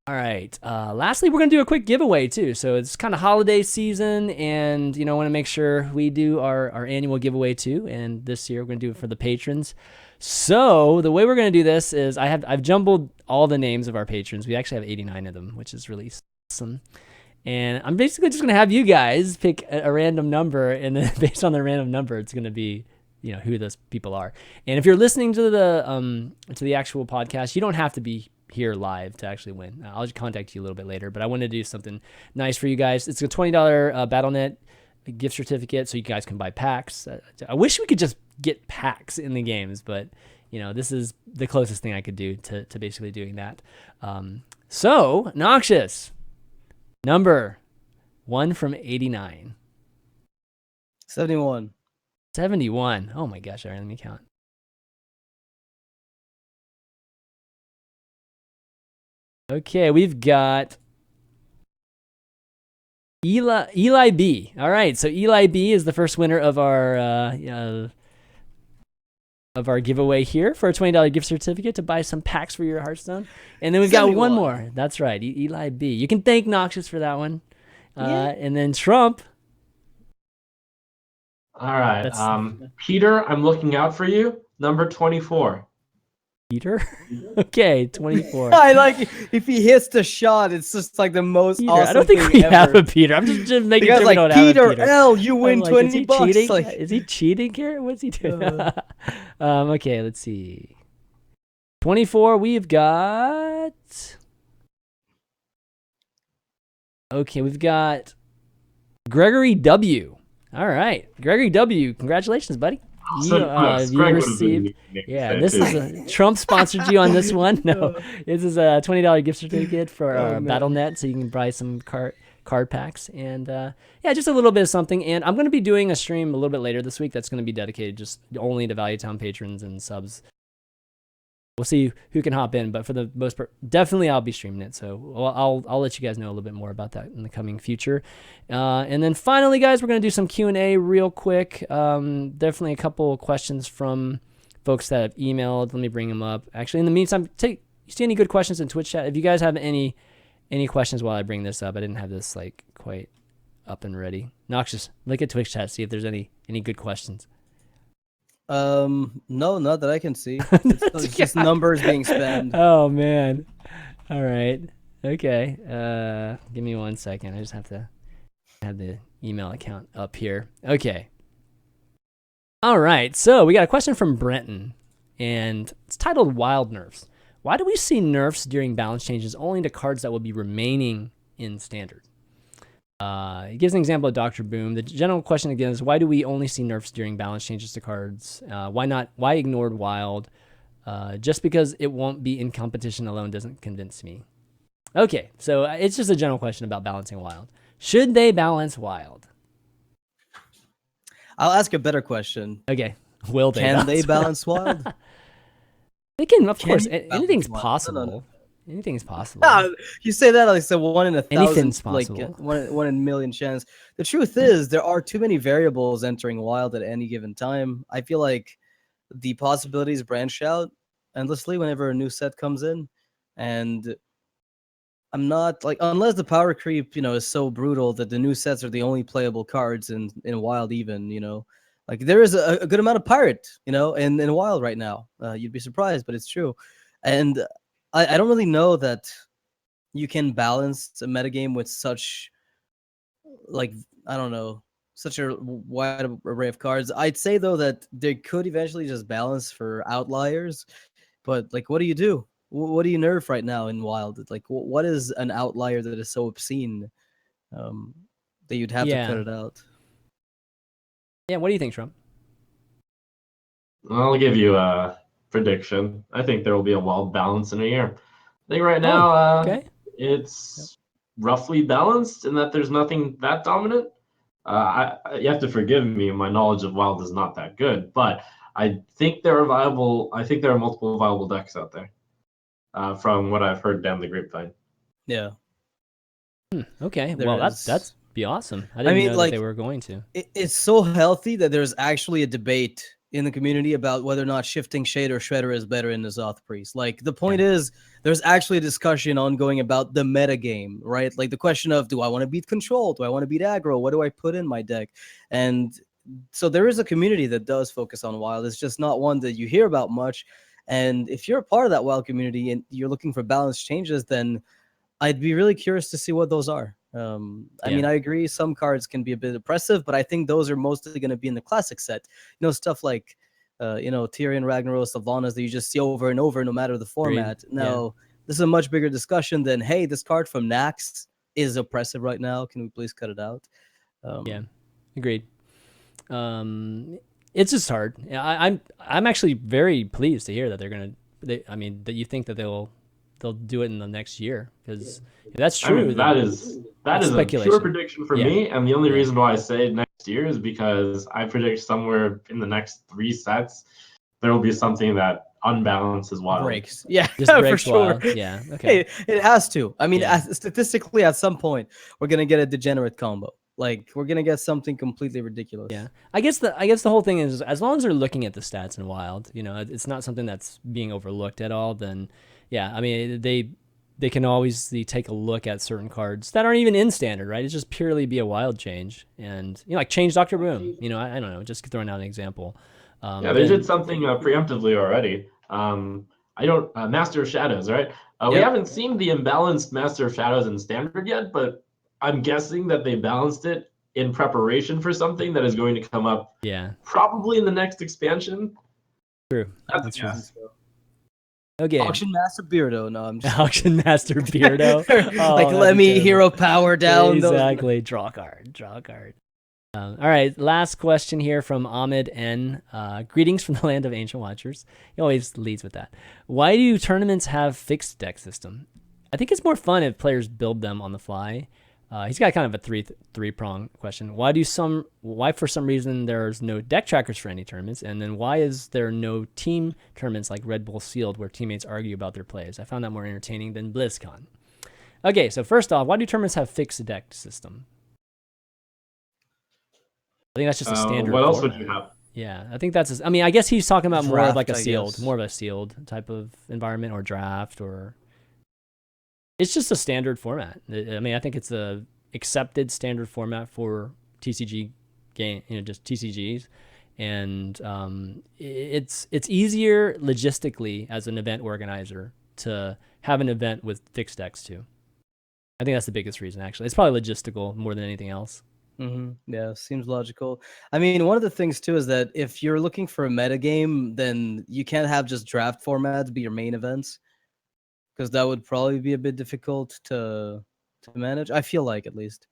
All right. Lastly, we're going to do a quick giveaway too. So it's kind of holiday season, and I want to make sure we do our annual giveaway too. And this year we're going to do it for the patrons. So the way we're going to do this is I've jumbled all the names of our patrons. We actually have 89 of them, which is really awesome. And I'm basically just going to have you guys pick a random number, and then based on the random number, it's going to be who those people are. And if you're listening to the actual podcast, you don't have to be here live to actually win. I'll just contact you a little bit later, but I want to do something nice for you guys. It's a $20 BattleNet gift certificate, so you guys can buy packs. I wish we could just get packs in the games, but this is the closest thing I could do to basically doing that. So Noxious, number 1 from 89. 71. 71. Oh my gosh! All right, let me count. Okay, we've got Eli B. All right, so Eli B is the first winner of our giveaway here for a $20 gift certificate to buy some packs for your Hearthstone. And then we've got one more. That's right, Eli B. You can thank Noxious for that one. And then Trump. All right, Peter, I'm looking out for you. Number 24. Peter? Okay, 24. I like if he hits the shot, it's just like the most Peter. awesome I don't think thing we ever. have a Peter. I'm just making sure we like, don't have a Peter Peter. L, you win like, $20 bucks. Cheating? Like, is he cheating here? What's he doing? Okay, let's see. 24, we've got... Okay, we've got Gregory W. All right, Gregory W. Congratulations, buddy. You received, this is Trump sponsored you on this one. No, this is a $20 gift certificate for BattleNet, so you can buy some card packs, and just a little bit of something. And I'm going to be doing a stream a little bit later this week that's going to be dedicated just only to Value Town patrons and subs. We'll see who can hop in, but for the most part, definitely I'll be streaming it. So I'll let you guys know a little bit more about that in the coming future. And then finally, guys, we're going to do some Q&A real quick. Definitely a couple of questions from folks that have emailed. Let me bring them up. Actually, in the meantime, you see any good questions in Twitch chat? If you guys have any questions while I bring this up, I didn't have this like quite up and ready. Noxious, look at Twitch chat, see if there's any good questions. No, not that I can see. It's just numbers being spent. Oh man. All right. Okay. Give me 1 second. I just have to have the email account up here. Okay. All right. So we got a question from Brenton, and it's titled Wild Nerfs. Why do we see nerfs during balance changes only to cards that will be remaining in standard? It gives an example of Dr. Boom. The general question again is, why do we only see nerfs during balance changes to cards? Why ignored wild? Just because it won't be in competition alone doesn't convince me. Okay, so it's just a general question about balancing wild. Should they balance wild? I'll ask a better question. Okay, will they? Can they balance wild? They can, of course. Anything's possible. No. Anything's possible. No, you say that like it's a 1 in 1,000, anything's possible. Like 1 in a million chance. The truth is, there are too many variables entering wild at any given time. I feel like the possibilities branch out endlessly whenever a new set comes in, and I'm not like, unless the power creep, is so brutal that the new sets are the only playable cards in wild. Even like there is a good amount of pirate, in wild right now. You'd be surprised, but it's true, and I don't really know that you can balance a metagame with such, like, I don't know, such a wide array of cards. I'd say, though, that they could eventually just balance for outliers, But like, what do you do? What do you nerf right now in Wild? Like, what is an outlier that is so obscene that you'd have to cut Yeah. it out? Yeah. What do you think, Trump? I'll give you a prediction. I think there will be a wild balance in a year. I think right Oh, now okay. Yep. it's roughly balanced in that there's nothing that dominant. You have to forgive me, my knowledge of wild is not that good, but I think there are viable. I think there are multiple viable decks out there, from what I've heard down the grapevine. Yeah, Okay. there Well, is. that's be awesome. I I didn't mean, know that they like, were going to. it's so healthy that there's actually a debate in the community about whether or not shifting shade or shredder is better in the Zoth Priest. Like, the point is, there's actually a discussion ongoing about the meta game, right? Like the question of, do I want to beat control? Do I want to beat aggro? What do I put in my deck? And so there is a community that does focus on wild. It's just not one that you hear about much. And if you're a part of that wild community and you're looking for balance changes, then I'd be really curious to see what those are. I mean, I agree some cards can be a bit oppressive, but I think those are mostly going to be in the classic set. You know, stuff like, Tyrion, Ragnaros, Sylvanas that you just see over and over, no matter the format. Agreed. Now, this is a much bigger discussion than, hey, this card from Nax is oppressive right now. Can we please cut it out? Yeah, agreed. It's just hard. Yeah, I'm actually very pleased to hear that they're gonna. I mean, that you think that they'll do it in the next year, because if that's true. I mean, that is a pure prediction for me, and the only reason why I say next year is because I predict somewhere in the next 3 sets there will be something that unbalances wild. Breaks. Yeah, Just breaks for sure. wild. Yeah, okay. Hey, it has to. I mean, statistically, at some point, we're gonna get a degenerate combo. Like, we're gonna get something completely ridiculous. Yeah, I guess the whole thing is, as long as they're looking at the stats in wild, it's not something that's being overlooked at all. Then, yeah, I mean, they can always take a look at certain cards that aren't even in standard, right? It's just purely be a wild change, and like change Dr. Boom. I don't know, just throwing out an example. Yeah, they did something preemptively already. I don't Master of Shadows, right? We haven't seen the imbalanced Master of Shadows in standard yet, but I'm guessing that they balanced it in preparation for something that is going to come up. Yeah, probably in the next expansion. True. That's true. Okay. Auction Master Beardo. No, I'm just Auction Master Beardo. Like, let me hero power down. Exactly. Draw card. All right, last question here from Ahmed N. Greetings from the land of ancient watchers. He always leads with that. Why do tournaments have fixed deck system? I think it's more fun if players build them on the fly. He's got kind of a three-prong question. Why for some reason there's no deck trackers for any tournaments? And then why is there no team tournaments like Red Bull Sealed where teammates argue about their plays? I found that more entertaining than BlizzCon. Okay, so first off, why do tournaments have fixed deck system? I think that's just a standard. What else format. would you have? Yeah, I think that's. I mean, I guess he's talking about Draft, more of like more of a sealed type of environment, or draft, or it's just a standard format. I mean, I think it's a accepted standard format for TCG game, just TCGs, and it's easier logistically as an event organizer to have an event with fixed decks too. I think that's the biggest reason. Actually, it's probably logistical more than anything else. Yeah, seems logical. I mean, one of the things too is that if you're looking for a meta game, then you can't have just draft formats be your main events, because that would probably be a bit difficult to manage. I feel like, at least.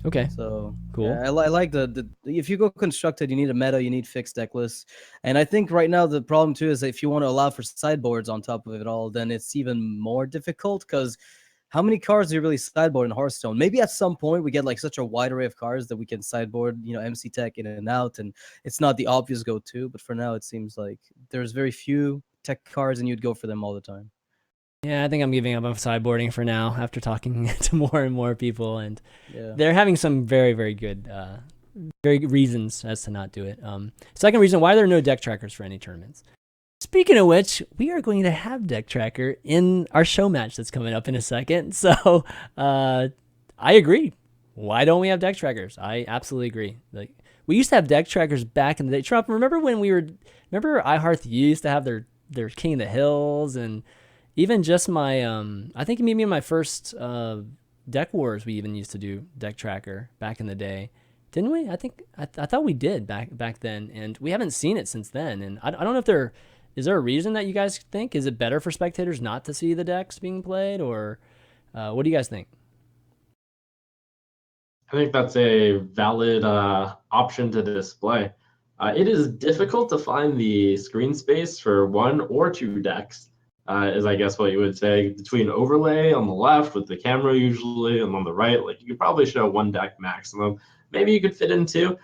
Okay. So cool. Yeah, I like the if you go constructed, you need a meta, you need fixed deck lists, and I think right now the problem too is that if you want to allow for sideboards on top of it all, then it's even more difficult, because how many cards do you really sideboard in Hearthstone? Maybe at some point we get like such a wide array of cards that we can sideboard, MC Tech in and out, and it's not the obvious go-to. But for now, it seems like there's very few tech cards, and you'd go for them all the time. Yeah, I think I'm giving up on sideboarding for now after talking to more and more people, and they're having some very, very good, very good reasons as to not do it. Second reason, why there are no deck trackers for any tournaments. Speaking of which, we are going to have deck tracker in our show match that's coming up in a second. So I agree. Why don't we have deck trackers? I absolutely agree. Like, we used to have deck trackers back in the day. Trump, remember iHearth used to have their King of the Hills, and even just my I think maybe in my first Deck Wars we even used to do deck tracker back in the day. Didn't we? I thought we did back then, and we haven't seen it since then. And I don't know if Is there a reason that you guys think? Is it better for spectators not to see the decks being played, or what do you guys think? I think that's a valid option to display. It is difficult to find the screen space for 1 or 2 decks, is I guess what you would say, between overlay on the left with the camera usually, and on the right, like you could probably show 1 deck maximum. Maybe you could fit in 2.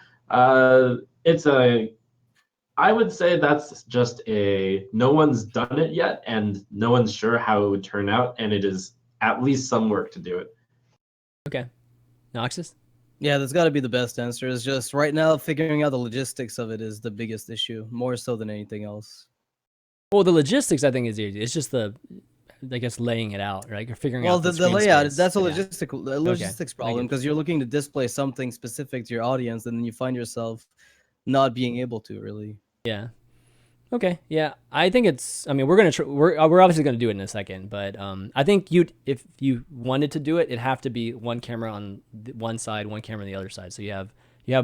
I would say that's just no one's done it yet, and no one's sure how it would turn out, and it is at least some work to do it. Okay. Noxious? Yeah, that's got to be the best answer. Is just right now figuring out the logistics of it is the biggest issue, more so than anything else. Well, the logistics I think is easy. It's just I guess laying it out, right? You're figuring out The screen layout, space. that's a Yeah. logistics problem, because you're looking to display something specific to your audience, and then you find yourself not being able to really. Yeah. Okay. Yeah. I think it's. I mean, we're obviously gonna do it in a second, but I think if you wanted to do it, it'd have to be 1 camera on one side, 1 camera on the other side, so you have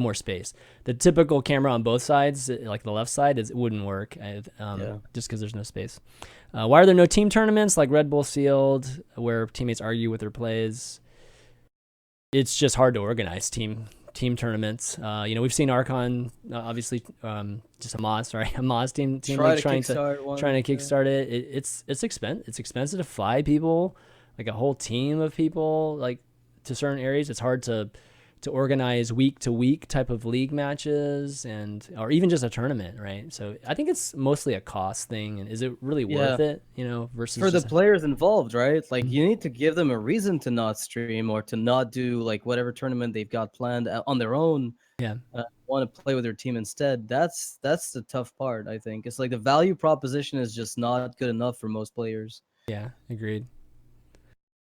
more space. The typical camera on both sides, like the left side, it wouldn't work. Just because there's no space. Why are there no team tournaments like Red Bull Sealed, where teammates argue with their plays? It's just hard to organize team tournaments. We've seen Archon, obviously, just a Moz team Trying like trying to kickstart it. It's expensive to fly people, like a whole team of people, like to certain areas. It's hard to organize week to week type of league matches, or even just a tournament, right? So I think it's mostly a cost thing. And is it really worth it? Versus for the players involved, right? Like you need to give them a reason to not stream or to not do like whatever tournament they've got planned on their own. Yeah, want to play with their team instead. That's the tough part. I think it's like the value proposition is just not good enough for most players. Yeah, agreed.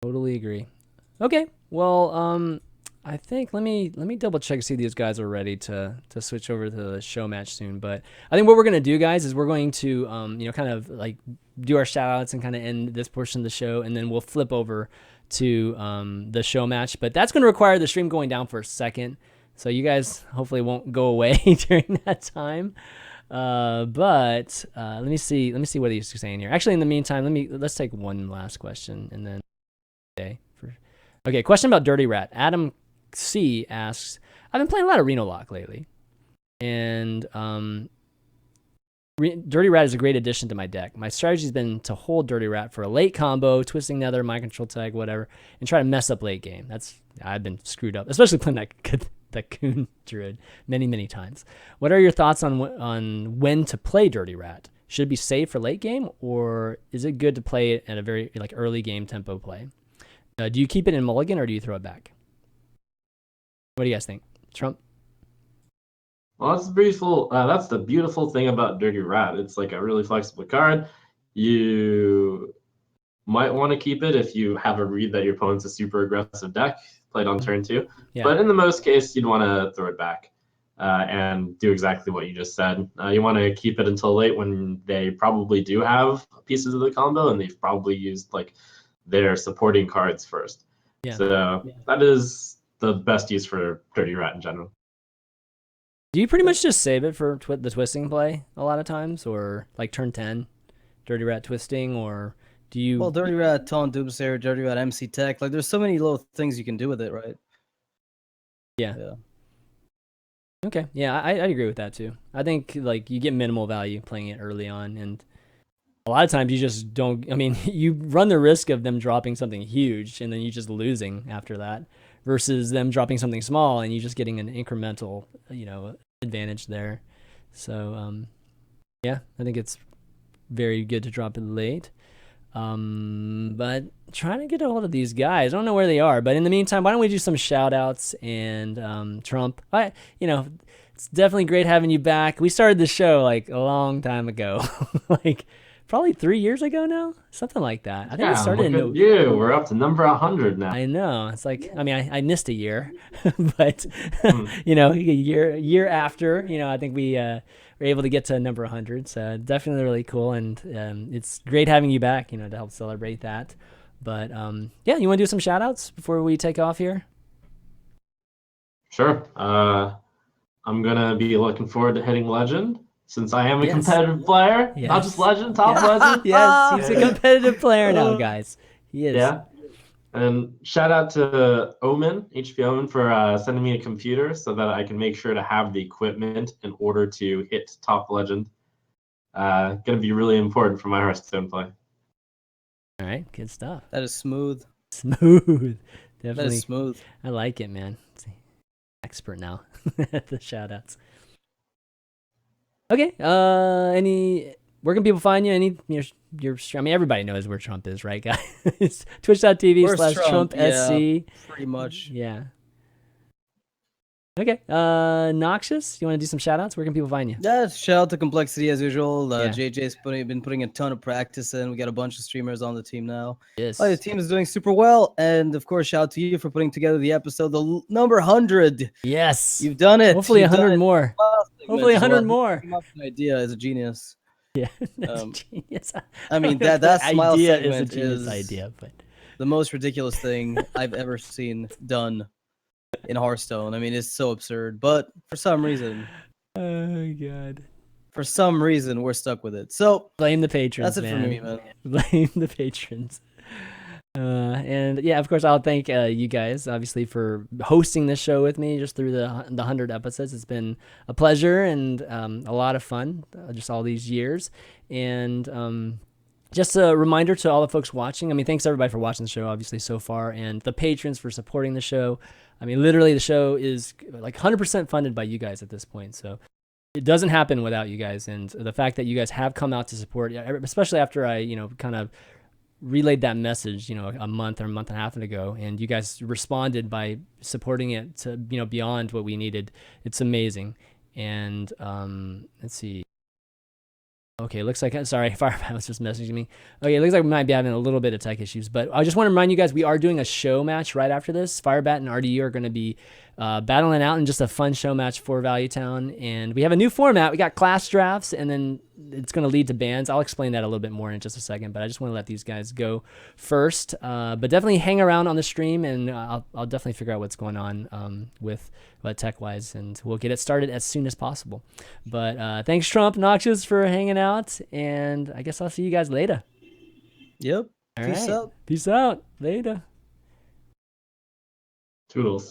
Totally agree. Okay, well, I think let me double check to see if these guys are ready to switch over to the show match soon. But I think what we're gonna do, guys, is we're going to kind of like do our shout outs and kind of end this portion of the show, and then we'll flip over to the show match. But that's gonna require the stream going down for a second, so you guys hopefully won't go away during that time. But let me see what he's saying here. Actually, in the meantime, let's take one last question and then okay, question about Dirty Rat. Adam C asks, I've been playing a lot of Reno Lock lately, and Dirty Rat is a great addition to my deck. My strategy's been to hold Dirty Rat for a late combo, Twisting Nether, Mind Control Tag, whatever, and try to mess up late game. I've been screwed up, especially playing that Coon Druid many times. What are your thoughts on when to play Dirty Rat? Should it be saved for late game, or is it good to play it at a very early game tempo play? Do you keep it in Mulligan, or do you throw it back? What do you guys think? Trump? Well, that's beautiful. That's the beautiful thing about Dirty Rat. It's like a really flexible card. You might want to keep it if you have a read that your opponent's a super aggressive deck, played on turn 2. Yeah. But in the most case, you'd want to throw it back and do exactly what you just said. You want to keep it until late when they probably do have pieces of the combo, and they've probably used like their supporting cards first. Yeah. So that is the best use for Dirty Rat in general. Do you pretty much just save it for the twisting play a lot of times, or like turn 10, Dirty Rat twisting, or do you? Well, Dirty Rat, Taunt Doomsayer, Dirty Rat, MC Tech. Like, there's so many little things you can do with it, right? Yeah. Okay. Yeah, I agree with that too. I think like you get minimal value playing it early on, and a lot of times you just don't. I mean, you run the risk of them dropping something huge and then you just losing after that, versus them dropping something small and you just getting an incremental, advantage there. So, yeah, I think it's very good to drop it late. But trying to get a hold of these guys. I don't know where they are, but in the meantime, why don't we do some shout outs? And Trump, it's definitely great having you back. We started the show like a long time ago, like probably 3 years ago now, something like that. I think it started in We're up to number 100 now. I know. It's like, I mean, I missed a year, but a year after, I think we were able to get to number 100. So definitely really cool, and it's great having you back, to help celebrate that. But yeah, you want to do some shout outs before we take off here? Sure. I'm gonna be looking forward to hitting Legend. since I am a Yes. competitive player, not Yes. just legend, top Yeah. legend. Yes, he's a Yeah. competitive player now, guys. He is. Yeah. And shout out to Omen, HP Omen, for sending me a computer so that I can make sure to have the equipment in order to hit top legend. Going to be really important for my Hearthstone play. All right, good stuff. That is smooth. Smooth. That Definitely. is smooth. I like it, man. Expert now. The shout outs. Okay. Where can people find you? I mean, everybody knows where Trump is, right, guys? Where's Twitch.tv/Trump Yeah, SC. pretty much. Yeah. Okay. Noxious, you want to do some shout outs? Where can people find you? Yeah, shout out to Complexity as usual. Yeah. JJ's been putting a ton of practice in. We got a bunch of streamers on the team now. Yes. The team is doing super well. And of course, shout out to you for putting together the episode, number 100. Yes. You've done it. Hopefully You've 100 done more. it. Hopefully As 100 well. more. Came up with an idea is a genius. Yeah, that's a genius. I mean, that smile idea segment is a genius idea, but the most ridiculous thing I've ever seen done in Hearthstone. I mean, it's so absurd, but for some reason, oh god, we're stuck with it. So blame the patrons. That's it for me, man. Blame the patrons. And yeah, of course, I'll thank you guys, obviously, for hosting this show with me just through the 100 episodes. It's been a pleasure and a lot of fun, just all these years. And just a reminder to all the folks watching. I mean, thanks everybody for watching the show, obviously, so far, and the patrons for supporting the show. I mean, literally, the show is like 100% funded by you guys at this point. So it doesn't happen without you guys. And the fact that you guys have come out to support, especially after I, kind of relayed that message, a month or a month and a half ago, and you guys responded by supporting it to, beyond what we needed. It's amazing. And let's see. Okay, looks like, sorry, Firebat was just messaging me. Okay, it looks like we might be having a little bit of tech issues, but I just want to remind you guys, we are doing a show match right after this. Firebat and RDU are going to be battling out in just a fun show match for Value Town, and we have a new format. We got class drafts, and then it's going to lead to bans. I'll explain that a little bit more in just a second, but I just want to let these guys go first. But definitely hang around on the stream, and I'll definitely figure out what's going on with tech-wise, and we'll get it started as soon as possible. But thanks, Trump, Noxious, for hanging out, and I guess I'll see you guys later. Yep. All Peace right. out. Peace out. Later. Toodles.